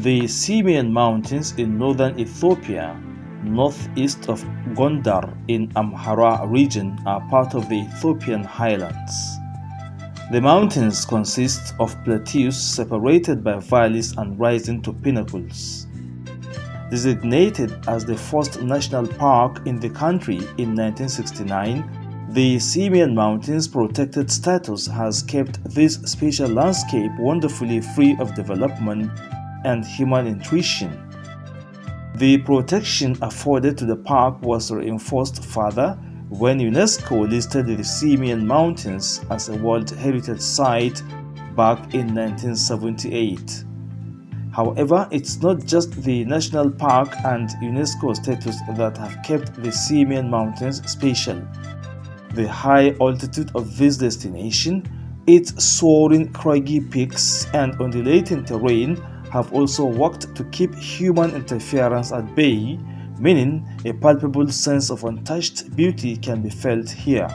The Semiem Mountains in northern Ethiopia, northeast of Gondar in Amhara region, are part of the Ethiopian highlands. The mountains consist of plateaus separated by valleys and rising to pinnacles. Designated as the first national park in the country in 1969, the Semiem Mountains protected status has kept this special landscape wonderfully free of development and human intrusion. The protection afforded to the park was reinforced further when UNESCO listed the Semiem Mountains as a World Heritage Site back in 1978. However, it's not just the national park and UNESCO status that have kept the Semiem Mountains special. The high altitude of this destination, its soaring craggy peaks and undulating terrain have also worked to keep human interference at bay, meaning a palpable sense of untouched beauty can be felt here.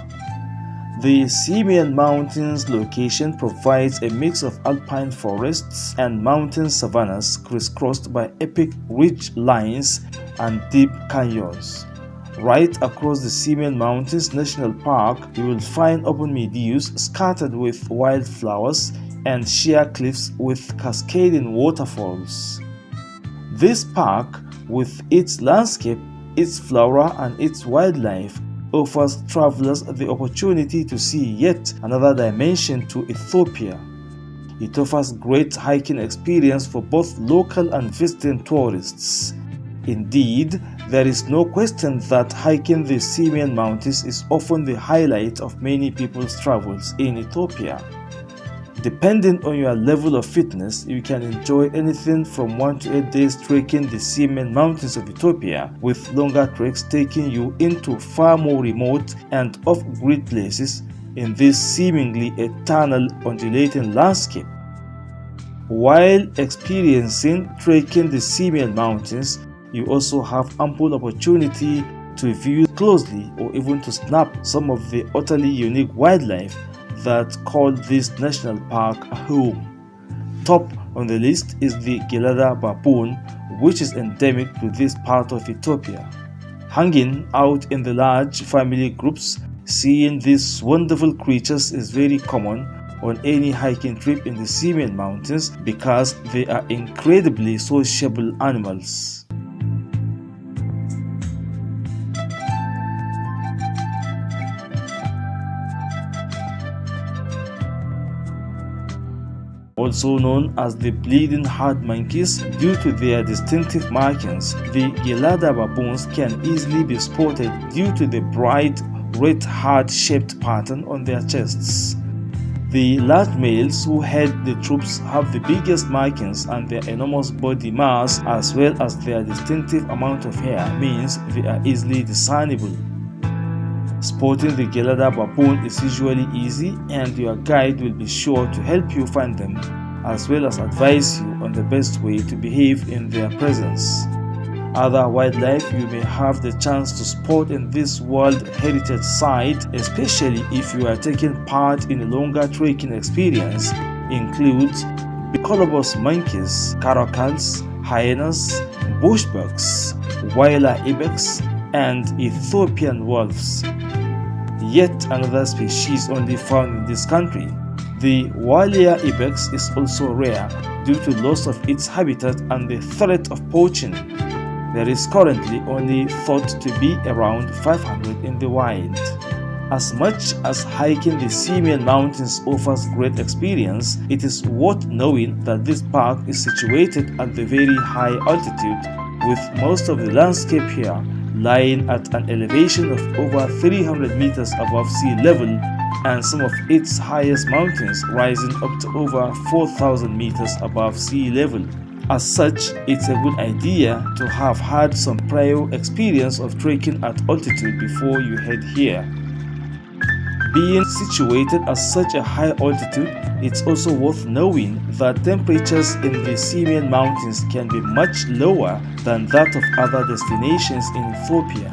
The Semiem Mountains location provides a mix of alpine forests and mountain savannas crisscrossed by epic ridge lines and deep canyons. Right across the Semiem Mountains National Park, you will find open meadows scattered with wildflowers and sheer cliffs with cascading waterfalls. This park, with its landscape, its flora, and its wildlife, offers travelers the opportunity to see yet another dimension to Ethiopia. It offers great hiking experience for both local and visiting tourists. Indeed, there is no question that hiking the Semiem Mountains is often the highlight of many people's travels in Ethiopia. Depending on your level of fitness, you can enjoy anything from 1 to 8 days trekking the Semiem Mountains of Ethiopia, with longer treks taking you into far more remote and off-grid places in this seemingly eternal undulating landscape. While experiencing trekking the Semiem Mountains, you also have ample opportunity to view closely or even to snap some of the utterly unique wildlife that call this national park a home. Top on the list is the Gelada baboon, which is endemic to this part of Ethiopia. Hanging out in the large family groups, seeing these wonderful creatures is very common on any hiking trip in the Semiem Mountains because they are incredibly sociable animals. Also known as the bleeding heart monkeys due to their distinctive markings, the Gelada baboons can easily be spotted due to the bright red heart-shaped pattern on their chests. The large males who head the troops have the biggest markings, and their enormous body mass as well as their distinctive amount of hair means they are easily discernible. Spotting the Gelada baboon is usually easy, and your guide will be sure to help you find them as well as advise you on the best way to behave in their presence. Other wildlife you may have the chance to spot in this World Heritage Site, especially if you are taking part in a longer trekking experience, includes colobus monkeys, caracals, hyenas, bushbucks, Waila ibex, and Ethiopian wolves. Yet another species only found in this country. The Waila ibex is also rare due to loss of its habitat and the threat of poaching. There is currently only thought to be around 500 in the wild. As much as hiking the Semiem Mountains offers great experience, it is worth knowing that this park is situated at the very high altitude, with most of the landscape here lying at an elevation of over 300 meters above sea level, and some of its highest mountains rising up to over 4,000 meters above sea level. As such, it's a good idea to have had some prior experience of trekking at altitude before you head here. Being situated at such a high altitude, it's also worth knowing that temperatures in the Semiem Mountains can be much lower than that of other destinations in Ethiopia.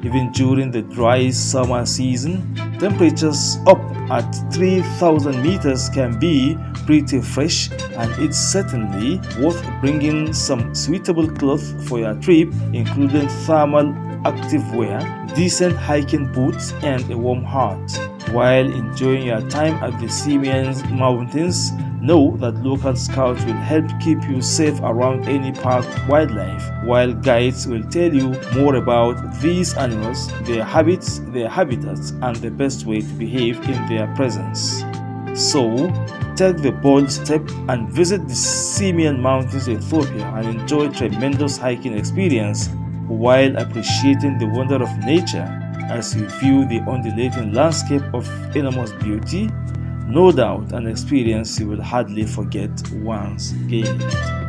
even during the dry summer season. Temperatures up at 3,000 meters can be pretty fresh, and it's certainly worth bringing some suitable clothes for your trip, including thermal activewear, decent hiking boots, and a warm heart. While enjoying your time at the Semiem Mountains, know that local scouts will help keep you safe around any park wildlife, while guides will tell you more about these animals, their habits, their habitats, and the best way to behave in their presence. So, take the bold step and visit the Semiem Mountains, Ethiopia, and enjoy tremendous hiking experience while appreciating the wonder of nature as you view the undulating landscape of enormous beauty. No doubt an experience you will hardly forget once gained.